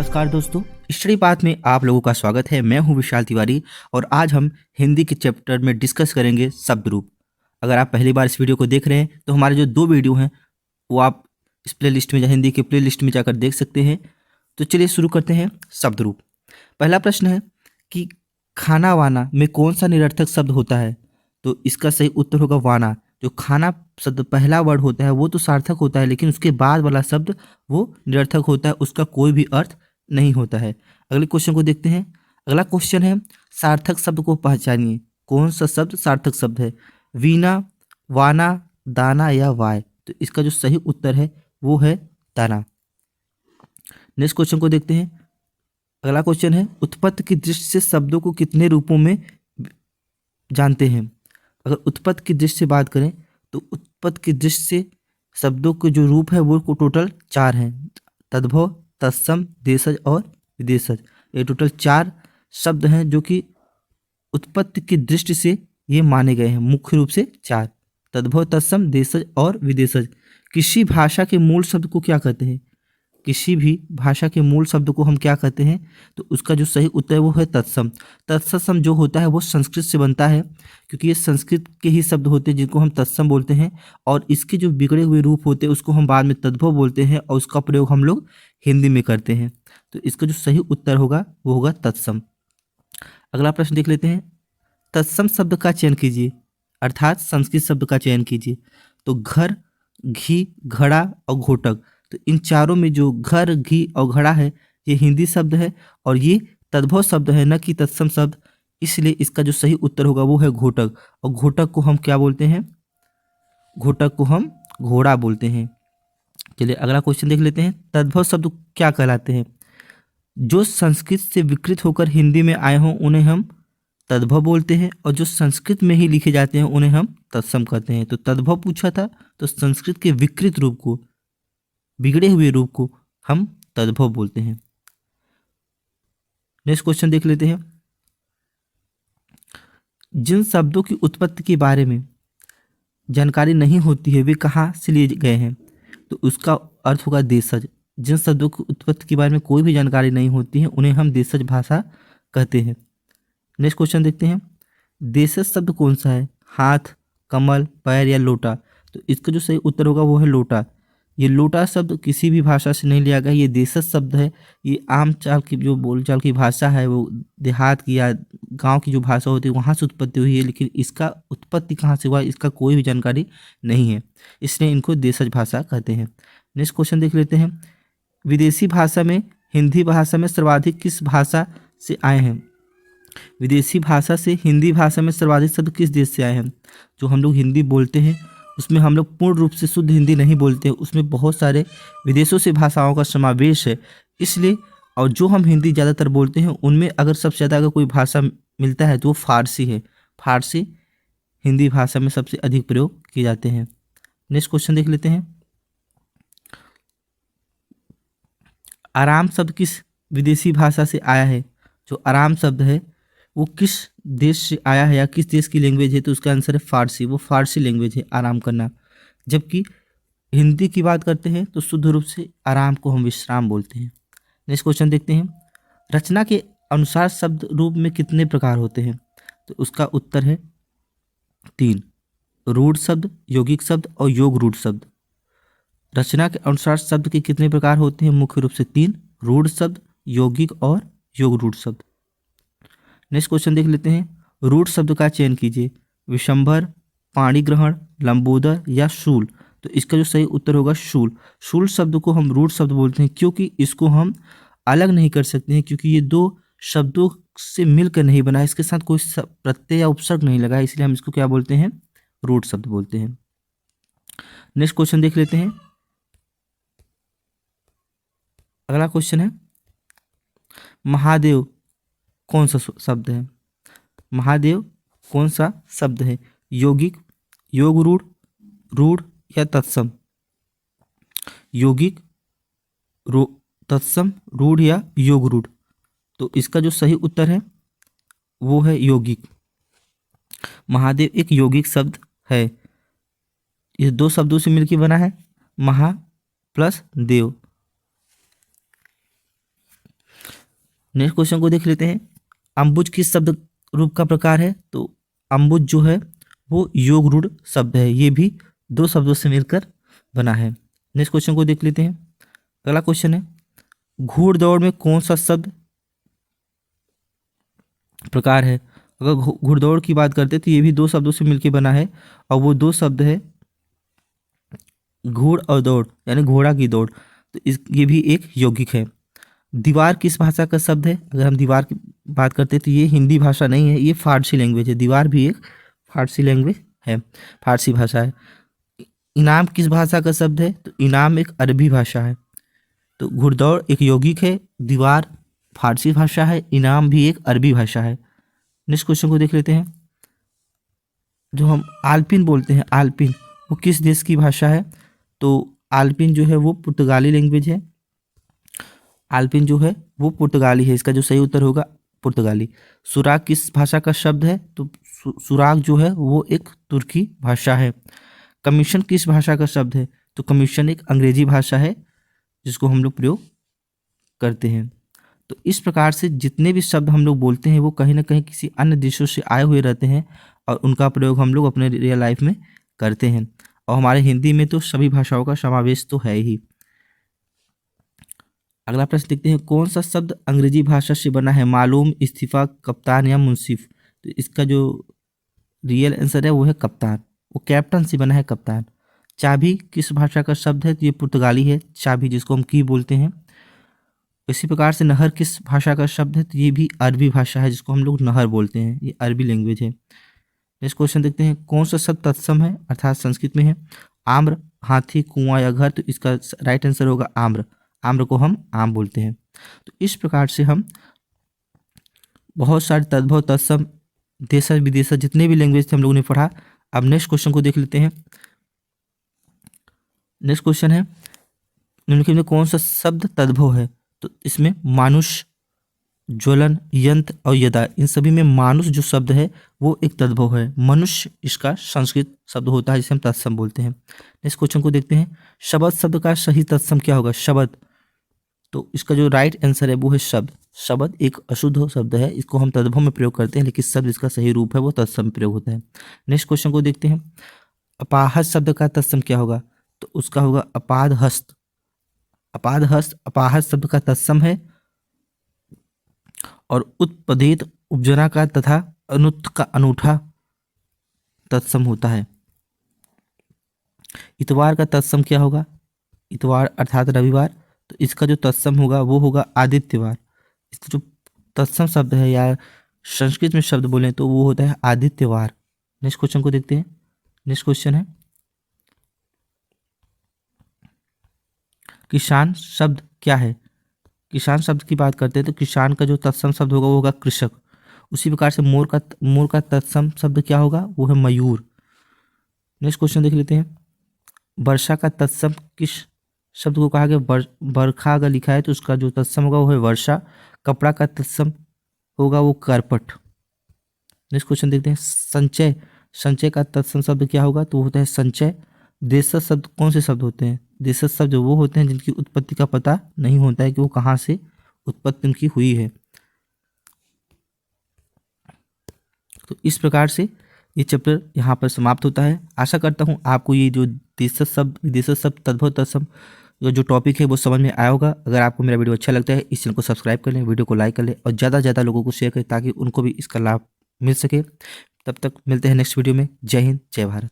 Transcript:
नमस्कार दोस्तों, study path में आप लोगों का स्वागत है। मैं हूं विशाल तिवारी और आज हम हिंदी के चैप्टर में डिस्कस करेंगे शब्द रूप। अगर आप पहली बार इस वीडियो को देख रहे हैं तो हमारे जो 2 वीडियो हैं वो आप इस प्ले लिस्ट में, हिंदी के प्ले लिस्ट में जाकर देख सकते हैं। तो चलिए शुरू करते हैं शब्द रूप। पहला प्रश्न है कि खाना वाना में कौन सा निरर्थक शब्द होता है? तो इसका सही उत्तर होगा वाना। जो खाना शब्द पहला वर्ड होता है वो तो सार्थक होता है, लेकिन उसके बाद वाला शब्द वो निरर्थक होता है, उसका कोई भी अर्थ नहीं होता है। अगले क्वेश्चन को देखते हैं। अगला क्वेश्चन है सार्थक शब्द को पहचानिए। कौन सा शब्द सार्थक शब्द है? वीणा, वाना, दाना या वाय? तो इसका जो सही उत्तर है वो है दाना। नेक्स्ट क्वेश्चन को देखते हैं। अगला क्वेश्चन है उत्पत्ति की दृष्टि से शब्दों को कितने रूपों में जानते हैं? अगर उत्पत्ति की दृष्टि से बात करें तो उत्पत्ति की दृष्टि से शब्दों के जो रूप है वो टोटल 4 हैं। तद्भव, तत्सम, देशज और विदेशज। ये टोटल 4 शब्द हैं जो कि उत्पत्ति की दृष्टि से ये माने गए हैं। मुख्य रूप से 4: तद्भव, तत्सम, देशज और विदेशज। किसी भाषा के मूल शब्द को क्या कहते हैं? किसी भी भाषा के मूल शब्द को हम क्या कहते हैं? तो उसका जो सही उत्तर है वो है तत्सम। तत्सम जो होता है वो संस्कृत से बनता है, क्योंकि ये संस्कृत के ही शब्द होते हैं जिनको हम तत्सम बोलते हैं, और इसके जो बिगड़े हुए रूप होते हैं उसको हम बाद में तद्भव बोलते हैं, और उसका प्रयोग हम लोग हिंदी में करते हैं। तो इसका जो सही उत्तर होगा वो होगा तत्सम। अगला प्रश्न देख लेते हैं। तत्सम शब्द का चयन कीजिए, अर्थात संस्कृत शब्द का चयन कीजिए। तो घर, घी, घड़ा और घोटक। तो इन चारों में जो घर, घी और घड़ा है ये हिंदी शब्द है और ये तद्भव शब्द है, न कि तत्सम शब्द। इसलिए इसका जो सही उत्तर होगा वो है घोटक। और घोटक को हम क्या बोलते हैं? घोटक को हम घोड़ा बोलते हैं। चलिए अगला क्वेश्चन देख लेते हैं। तद्भव शब्द क्या कहलाते हैं? जो संस्कृत से विकृत होकर हिंदी में आए हों उन्हें हम तद्भव बोलते हैं, और जो संस्कृत में ही लिखे जाते हैं उन्हें हम तत्सम कहते हैं। तो तद्भव पूछा था, तो संस्कृत के विकृत रूप को, बिगड़े हुए रूप को हम तद्भव बोलते हैं। नेक्स्ट क्वेश्चन देख लेते हैं। जिन शब्दों की उत्पत्ति के बारे में जानकारी नहीं होती है वे कहाँ से लिए गए हैं? तो उसका अर्थ होगा देशज। जिन शब्दों की उत्पत्ति के बारे में कोई भी जानकारी नहीं होती है उन्हें हम देशज भाषा कहते हैं। नेक्स्ट क्वेश्चन देखते हैं। देशज शब्द कौन सा है? हाथ, कमल, पैर या लोटा? तो इसका जो सही उत्तर होगा वो है लोटा। ये लोटा शब्द किसी भी भाषा से नहीं लिया गया, ये देशज शब्द है। ये आम चाल की जो बोलचाल की भाषा है, वो देहात की या गांव की जो भाषा होती है वहाँ से उत्पत्ति हुई है, लेकिन इसका उत्पत्ति कहाँ से हुआ इसका कोई भी जानकारी नहीं है, इसलिए इनको देशज भाषा कहते हैं। नेक्स्ट क्वेश्चन देख लेते हैं। विदेशी भाषा में हिंदी भाषा में सर्वाधिक किस भाषा से आए हैं? विदेशी भाषा से हिंदी भाषा में सर्वाधिक शब्द किस देश से आए हैं? जो हम लोग हिंदी बोलते हैं उसमें हम लोग पूर्ण रूप से शुद्ध हिंदी नहीं बोलते हैं, उसमें बहुत सारे विदेशों से भाषाओं का समावेश है, इसलिए। और जो हम हिंदी ज़्यादातर बोलते हैं उनमें अगर सबसे ज़्यादा अगर कोई भाषा मिलता है तो वो फारसी है। फारसी हिंदी भाषा में सबसे अधिक प्रयोग किए जाते हैं। नेक्स्ट क्वेश्चन देख लेते हैं। आराम शब्द किस विदेशी भाषा से आया है? जो आराम शब्द है वो किस देश से आया है या किस देश की लैंग्वेज है? तो उसका आंसर है फारसी। वो फारसी लैंग्वेज है आराम करना। जबकि हिंदी की बात करते हैं तो शुद्ध रूप से आराम को हम विश्राम बोलते हैं। नेक्स्ट क्वेश्चन देखते हैं। रचना के अनुसार शब्द रूप में कितने प्रकार होते हैं? तो उसका उत्तर है 3: रूढ़ शब्द, यौगिक शब्द और योग रूढ़ शब्द। रचना के अनुसार शब्द के कितने प्रकार होते हैं? मुख्य रूप से 3: रूढ़ शब्द, यौगिक और योग रूढ़ शब्द। नेक्स्ट क्वेश्चन देख लेते हैं। रूढ़ शब्द का चयन कीजिए। विशंभर, पाणिग्रहण, लंबोदर या शूल? तो इसका जो सही उत्तर होगा शूल। शूल शब्द को हम रूढ़ शब्द बोलते हैं क्योंकि इसको हम अलग नहीं कर सकते हैं, क्योंकि ये 2 शब्दों से मिलकर नहीं बना है, इसके साथ कोई प्रत्यय या उपसर्ग नहीं लगा है, इसलिए हम इसको क्या बोलते हैं? रूढ़ शब्द बोलते हैं। नेक्स्ट क्वेश्चन देख लेते हैं। अगला क्वेश्चन है महादेव कौन सा शब्द है? महादेव कौन सा शब्द है? यौगिक, योग रूढ़, रूढ़ या तत्सम? यौगिक, तत्सम, रूढ़ या योग रूढ़? तो इसका जो सही उत्तर है वो है यौगिक। महादेव एक यौगिक शब्द है। ये 2 शब्दों से मिलकर बना है, महा प्लस देव। नेक्स्ट क्वेश्चन को देख लेते हैं। अम्बुज किस शब्द रूप का प्रकार है? तो अम्बुज जो है वो योग रूढ़ शब्द है, ये भी दो शब्दों से मिलकर बना है। नेक्स्ट क्वेश्चन को देख लेते हैं। अगला क्वेश्चन है, घुड़दौड़ में कौन सा शब्द प्रकार है? अगर घुड़दौड़ की बात करते तो ये भी दो शब्दों से मिलकर बना है, और वो दो शब्द है घुड़ और दौड़, यानी घोड़ा की दौड़। तो ये भी एक यौगिक है। दीवार किस भाषा का शब्द है? अगर हम दीवार की बात करते हैं तो ये हिंदी भाषा नहीं है, ये फारसी लैंग्वेज है। दीवार भी एक फारसी लैंग्वेज है, फारसी भाषा है। इनाम किस भाषा का शब्द है? तो इनाम एक अरबी भाषा है। तो घुड़दौड़ एक यौगिक है, दीवार फारसी भाषा है, इनाम भी एक अरबी भाषा है। नेक्स्ट क्वेश्चन को देख लेते हैं। जो हम आल्पिन बोलते हैं, आल्पिन वो किस देश की भाषा है? तो आल्पिन जो है वो पुर्तगाली लैंग्वेज है। आल्पिन जो है वो पुर्तगाली है, इसका जो सही उत्तर होगा पुर्तगाली। सुराग किस भाषा का शब्द है? तो सुराग जो है वो एक तुर्की भाषा है। कमीशन किस भाषा का शब्द है? तो कमीशन एक अंग्रेजी भाषा है जिसको हम लोग प्रयोग करते हैं। तो इस प्रकार से जितने भी शब्द हम लोग बोलते हैं वो कहीं ना कहीं किसी अन्य देशों से आए हुए रहते हैं, और उनका प्रयोग हम लोग अपने रियल लाइफ में करते हैं। और हमारे हिंदी में तो सभी भाषाओं का समावेश तो है ही। अगला प्रश्न देखते हैं, कौन सा शब्द अंग्रेजी भाषा से बना है? मालूम, इस्तीफा, कप्तान या मुंसिफ? तो इसका जो रियल आंसर है वो है कप्तान, वो कैप्टन से बना है, कप्तान। चाबी किस भाषा का शब्द है? तो ये पुर्तगाली है, चाबी जिसको हम की बोलते हैं। इसी प्रकार से नहर किस भाषा का शब्द है? तो ये भी अरबी भाषा है, जिसको हम लोग नहर बोलते हैं, ये अरबी लैंग्वेज है। नेक्स्ट क्वेश्चन देखते हैं, कौन सा शब्द तत्सम है अर्थात संस्कृत में है? आम्र, हाथी, कुआं या घर? तो इसका राइट आंसर होगा आम्र। आम्र को हम आम बोलते हैं। तो इस प्रकार से हम बहुत सारे तद्भव, तत्सम, देशज, विदेशज जितने भी लैंग्वेज थे हम लोगों ने पढ़ा। अब नेक्स्ट क्वेश्चन को देख लेते हैं। नेक्स्ट क्वेश्चन है, निम्नलिखित में कौन सा शब्द तद्भव है? तो इसमें मानुष, ज्वलन, यंत्र और यदा, इन सभी में मानुष जो शब्द है वो एक तद्भव है। मनुष्य इसका संस्कृत शब्द होता है जिसे हम तत्सम बोलते हैं। नेक्स्ट क्वेश्चन को देखते हैं, शब्द शब्द का सही तत्सम क्या होगा? शब्द, तो इसका जो राइट आंसर है वो है शब्द। शब्द एक अशुद्ध शब्द है, इसको हम तद्भव में प्रयोग करते हैं, लेकिन शब्द इसका सही रूप है वो तत्सम में प्रयोग होता है। नेक्स्ट क्वेश्चन को देखते हैं, अपाहज शब्द का तत्सम क्या होगा? तो उसका होगा अपाद हस्त। अपाद हस्त अपाहज शब्द का तत्सम है, और उत्पदेत उपजना का तथा अनुत का अनूठा तत्सम होता है। इतवार का तत्सम क्या होगा? इतवार अर्थात रविवार, तो इसका जो तत्सम होगा वो होगा आदित्यवार। इसका जो तत्सम शब्द है या संस्कृत में शब्द बोलें तो वो होता है आदित्यवार। नेक्स्ट क्वेश्चन को देखते हैं। नेक्स्ट क्वेश्चन है, किसान शब्द क्या है? किसान शब्द की बात करते हैं तो किसान का जो तत्सम शब्द होगा वो होगा कृषक। उसी प्रकार से मोर का तत्सम शब्द क्या होगा? वो है मयूर। नेक्स्ट क्वेश्चन देख लेते हैं, वर्षा का तत्सम किस शब्द को कहा गया? बरखा अगर लिखा है तो उसका जो तत्सम होगा वो है वर्षा। कपड़ा का तत्सम होगा वो करपट। नेक्स्ट क्वेश्चन देखते हैं, संचय, संचय का तत्सम शब्द क्या होगा? तो वो होता है संचय। देशज शब्द कौन से शब्द होते हैं? देशज शब्द वो होते हैं जिनकी उत्पत्ति का पता नहीं होता है कि वो कहाँ से उत्पत्ति उनकी हुई है। तो इस प्रकार से ये चैप्टर यहाँ पर समाप्त होता है। आशा करता हूँ आपको ये जो देशज शब्द, विदेशज शब्द, तद्भव, तत्सम जो टॉपिक है वो समझ में आया होगा। अगर आपको मेरा वीडियो अच्छा लगता है इस चैनल को सब्सक्राइब कर लें, वीडियो को लाइक कर लें और ज़्यादा से ज़्यादा लोगों को शेयर करें ताकि उनको भी इसका लाभ मिल सके। तब तक मिलते हैं नेक्स्ट वीडियो में। जय हिंद, जय भारत।